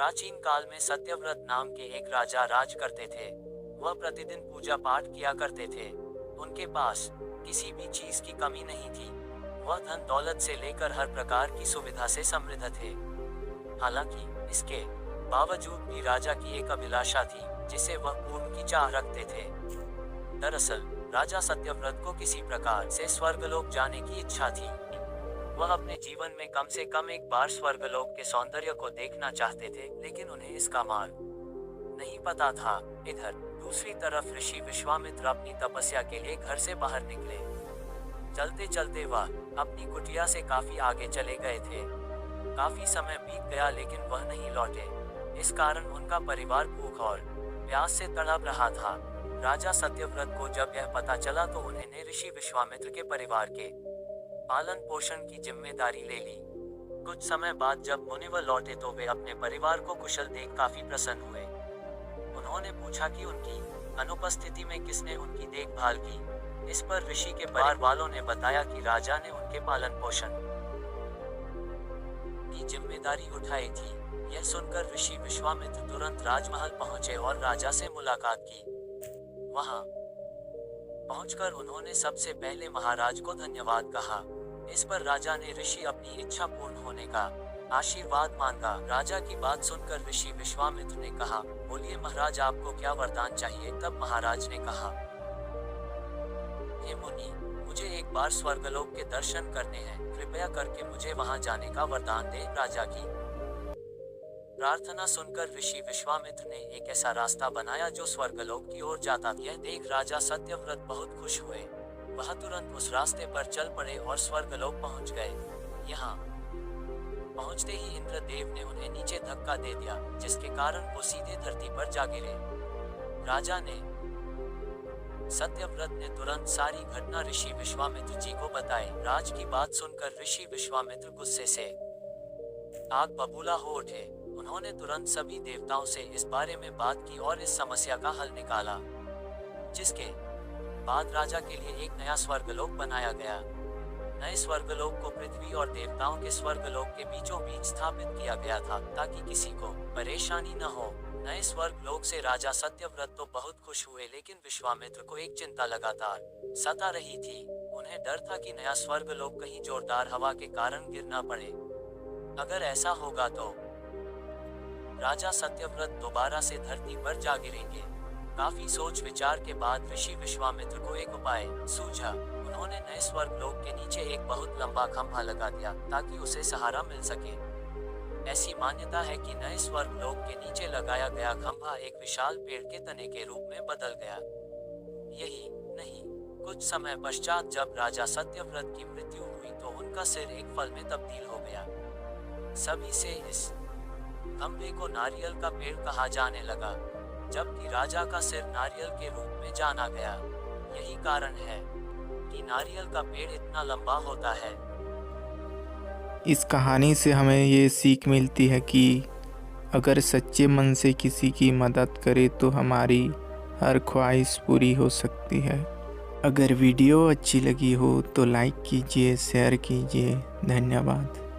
प्राचीन काल में सत्यव्रत नाम के एक राजा राज करते थे। वह प्रतिदिन पूजा पाठ किया करते थे। उनके पास किसी भी चीज की कमी नहीं थी। वह धन दौलत से लेकर हर प्रकार की सुविधा से समृद्ध थे। हालांकि इसके बावजूद भी राजा की एक अभिलाषा थी जिसे वह पूर्ण की चाह रखते थे। दरअसल राजा सत्यव्रत को किसी प्रकार से स्वर्गलोक जाने की इच्छा थी। वह अपने जीवन में कम से कम एक बार स्वर्गलोक के सौंदर्य को देखना चाहते थे, लेकिन उन्हें इसका मार्ग नहीं पता था। इधर दूसरी तरफ ऋषि विश्वामित्र अपनी तपस्या के लिए घर से बाहर निकले। चलते चलते वह अपनी कुटिया से काफी आगे चले गए थे। काफी समय बीत गया लेकिन वह नहीं लौटे। इस कारण उनका परिवार भूख और प्यास से तड़प रहा था। राजा सत्यव्रत को जब यह पता चला तो उन्होंने ऋषि विश्वामित्र के परिवार के पालन पोषण की जिम्मेदारी ले ली। कुछ समय बाद जब मुनिवर लौटे तो वे अपने परिवार को कुशल देख काफी प्रसन्न हुए। उन्होंने पूछा कि उनकी अनुपस्थिति में किसने उनकी देखभाल की। इस पर ऋषि के परिवार वालों ने बताया कि राजा ने उनके पालन पोषण की जिम्मेदारी उठाई थी। यह सुनकर ऋषि विश्वामित्र तुरंत राजमहल पहुंचे और राजा से मुलाकात की। वहां पहुंचकर उन्होंने सबसे पहले महाराज को धन्यवाद कहा। इस पर राजा ने ऋषि अपनी इच्छा पूर्ण होने का आशीर्वाद मांगा। राजा की बात सुनकर ऋषि विश्वामित्र ने कहा, बोलिए महाराज, आपको क्या वरदान चाहिए। तब महाराज ने कहा, हे मुनि, मुझे एक बार स्वर्गलोक के दर्शन करने हैं। कृपया करके मुझे वहां जाने का वरदान दे। राजा की प्रार्थना सुनकर ऋषि विश्वामित्र ने एक ऐसा रास्ता बनाया जो स्वर्गलोक की ओर जाता। यह देख राजा सत्यव्रत बहुत खुश हुए। वह तुरंत उस रास्ते पर चल पड़े और स्वर्गलोक पहुंच गए। यहाँ पहुंचते ही इंद्रदेव ने उन्हें नीचे धक्का दे दिया, जिसके कारण वो सीधे धरती पर जा गिरे। राजा ने सत्यव्रत ने तुरंत सारी घटना ऋषि विश्वामित्र जी को बताई। राज की बात सुनकर ऋषि विश्वामित्र गुस्से से आग बबूला हो उठे। उन्होंने तुरंत सभी देवताओं से इस बारे में बात की और इस समस्या का हल निकाला, जिसके बाद राजा के लिए एक नया स्वर्गलोक बनाया गया। नए स्वर्गलोक को पृथ्वी और देवताओं के स्वर्गलोक के बीचों बीच स्थापित किया गया था, ताकि किसी को परेशानी न हो। नए स्वर्गलोक से राजा सत्यव्रत तो बहुत खुश हुए, लेकिन विश्वामित्र को एक चिंता लगातार सता रही थी। उन्हें डर था कि नया स्वर्गलोक कहीं जोरदार हवा के कारण गिर न पड़े। अगर ऐसा होगा तो राजा सत्यव्रत दोबारा से धरती पर जा गिरेंगे। काफी सोच विचार के बाद ऋषि विश्वामित्र को एक उपाय सूझा। उन्होंने नए स्वर्गलोक के नीचे एक बहुत लंबा खंभा लगा दिया, ताकि उसे सहारा मिल सके। ऐसी मान्यता है कि नए स्वर्गलोक के नीचे लगाया गया खंभा एक विशाल पेड़ के तने के रूप में बदल गया। यही नहीं, कुछ समय पश्चात जब राजा सत्यव्रत की मृत्यु हुई तो उनका सिर एक फल में तब्दील हो गया। सभी से इस खंभे को नारियल का पेड़ कहा जाने लगा, जबकि राजा का सिर नारियल के रूप में जाना गया। यही कारण है कि नारियल का पेड़ इतना लंबा होता है। इस कहानी से हमें ये सीख मिलती है कि अगर सच्चे मन से किसी की मदद करें तो हमारी हर ख्वाहिश पूरी हो सकती है। अगर वीडियो अच्छी लगी हो तो लाइक कीजिए, शेयर कीजिए। धन्यवाद।